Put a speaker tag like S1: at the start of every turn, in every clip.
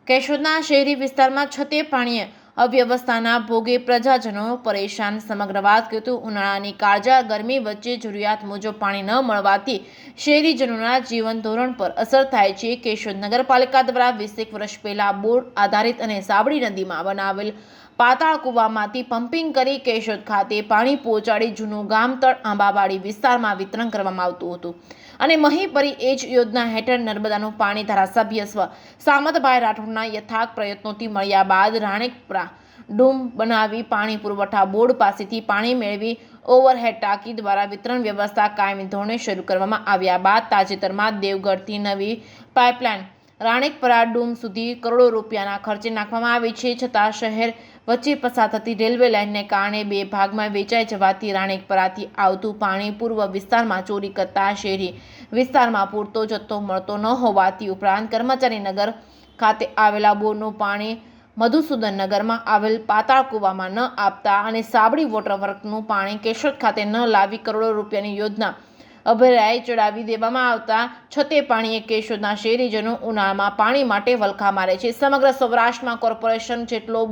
S1: કેશોદના શહેરી વિસ્તારમાં છતે પાણીએ અવ્યવસ્થાના ભોગે પ્રજાજનો પરેશાન. સમગ્ર વાત કરીએ તો ઉનાળાની કાળઝાળ ગરમી વચ્ચે જરૂરિયાત મુજબ પાણી ન મળવાથી શહેરીજનોના જીવન ધોરણ પર અસર થાય છે. કેશોદ નગરપાલિકા દ્વારા 20 વર્ષ પહેલા બોર આધારિત અને સાબડી નદીમાં બનાવેલ પાતાળ કૂવામાંથી પમ્પિંગ કરી કેશોદ ખાતે પાણી પહોંચાડી જૂનું ગામતળ આંબાવાડી વિસ્તારમાં વિતરણ કરવામાં આવતું હતું અને મહીપરી એજ યોજના હેઠળ નર્મદાનું પાણી ધારાસભ્ય સ્વ સામતભાઈ રાઠોડના યથાર્થ પ્રયત્નોથી મળ્યા બાદ રાણેકપરા ડૂમ બનાવી પાણી પુરવઠા બોર્ડ પાસેથી પાણી મેળવી ઓવરહેડ ટાંકી દ્વારા વિતરણ વ્યવસ્થા કાયમી ધોરણે શરૂ કરવામાં આવ્યા બાદ તાજેતરમાં દેવગઢથી નવી પાઇપલાઇન રાણેકપરા ડૂમ સુધી કરોડો રૂપિયાના ખર્ચે નાખવામાં આવી છે. છતાં શહેર વચ્ચે પસાર થતી રેલવે લાઇનને કારણે બે ભાગમાં વેચાઈ જવાથી રાણેકપરાથી આવતું પાણી પૂર્વ વિસ્તારમાં ચોરી કરતા શહેરી વિસ્તારમાં પૂરતો જથ્થો મળતો ન હોવાથી ઉપરાંત કર્મચારી નગર ખાતે આવેલા બોરનું પાણી મધુસૂદન નગરમાં આવેલ પાતાળ કૂવામાં ન આપતા અને સાબડી વોટર વર્કનું પાણી કેશોદ ખાતે ન લાવી કરોડો રૂપિયાની યોજના અભરાય ચડાવી દેવામાં આવતા છતે પાણીએ કેશોદના શહેરીજનો ઉનાળામાં પાણી માટે વલખા મારે છે. સમગ્ર સૌરાષ્ટ્રમાં કોર્પોરેશન જેટલો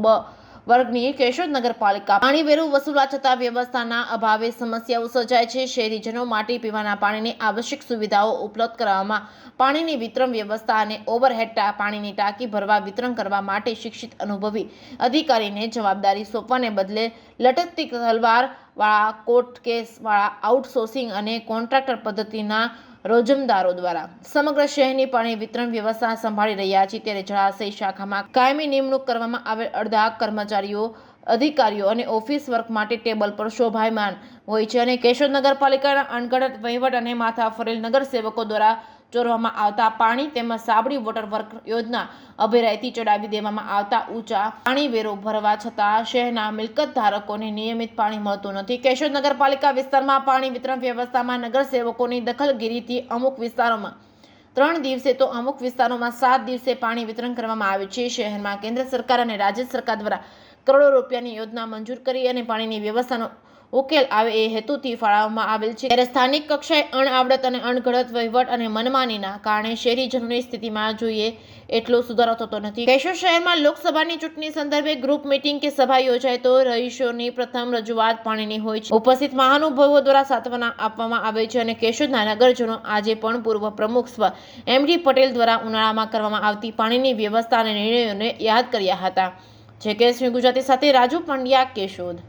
S1: વર્ગની કેશોદ નગરપાલિકા પાણી વેરો વસૂલવા છતાં વ્યવસ્થાના અભાવે સમસ્યાઓ સર્જાય છે. શહેરીજનો માટે પીવાના પાણીની આવશ્યક સુવિધાઓ ઉપલબ્ધ કરવામાં પાણીની વિતરણ વ્યવસ્થા અને ઓવરહેડ પાણીની ટાંકી ભરવા વિતરણ કરવા માટે શિક્ષિત અનુભવી અધિકારીને જવાબદારી સોંપવાને બદલે લટકતી તલવાર વાળા કોર્ટ કેસ વાળા આઉટસોર્સિંગ અને કોન્ટ્રાક્ટર પદ્ધતિના રોજમદારો દ્વારા સમગ્ર શહેરની પાણી વિતરણ વ્યવસ્થા સંભાળી રહ્યા છે. ત્યારે જળાશય શાખામાં કાયમી નિમણૂક કરવામાં આવેલ અડધા કર્મચારીઓ અધિકારીઓ અને ઓફિસ વર્ક માટે ટેબલ પર શોભાયમાન હોય છે અને કેશોદ નગરપાલિકાના અણઘડ વહીવટ અને માથા ફરેલ નગરસેવકો દ્વારા ચોરવામાં આવતા પાણી તેમજ સાબડી વોટર વર્ક યોજના અભેરાયથી ચડાવી દેવામાં આવતા ઊંચા પાણી વેરો ભરવા છતાં શહેરના મિલકત ધારકોને નિયમિત પાણી મળતું નથી. કેશોદ નગરપાલિકા વિસ્તારમાં પાણી વિતરણ વ્યવસ્થામાં નગરસેવકોની દખલગીરીથી અમુક વિસ્તારોમાં 3 દિવસે તો અમુક વિસ્તારોમાં 7 દિવસે પાણી વિતરણ કરવામાં આવે છે. શહેરમાં કેન્દ્ર સરકાર અને રાજ્ય સરકાર દ્વારા કરોડો રૂપિયાની યોજના મંજૂર કરી અને પાણીની વ્યવસ્થાનો ઉકેલ આવે એ હેતુથી ફાળવવામાં આવેલ છે. ત્યારે સ્થાનિક કક્ષાએ અણઆવડત અને અણઘડત વહીવટ અને મનમાનીના કારણે શહેરીજનોની સ્થિતિમાં જોઈએ એટલો સુધારો થતો નથી. કેશોદ શહેરમાં લોકસભાની ચૂંટણી સંદર્ભે ગ્રુપ મીટિંગ કે સભા યોજાય તો રહીશોની પ્રથમ રજૂઆત પાણીની હોય છે. ઉપસ્થિત મહાનુભાવો દ્વારા સાંત્વના આપવામાં આવે છે અને કેશોદના નગરજનો આજે પણ પૂર્વ પ્રમુખ સ્વ એમડી પટેલ દ્વારા ઉનાળામાં કરવામાં આવતી પાણીની વ્યવસ્થા અને નિર્ણયોને યાદ કર્યા હતા. જે કે ગુજરાતી સાથે રાજુ પંડ્યા, કેશોદ.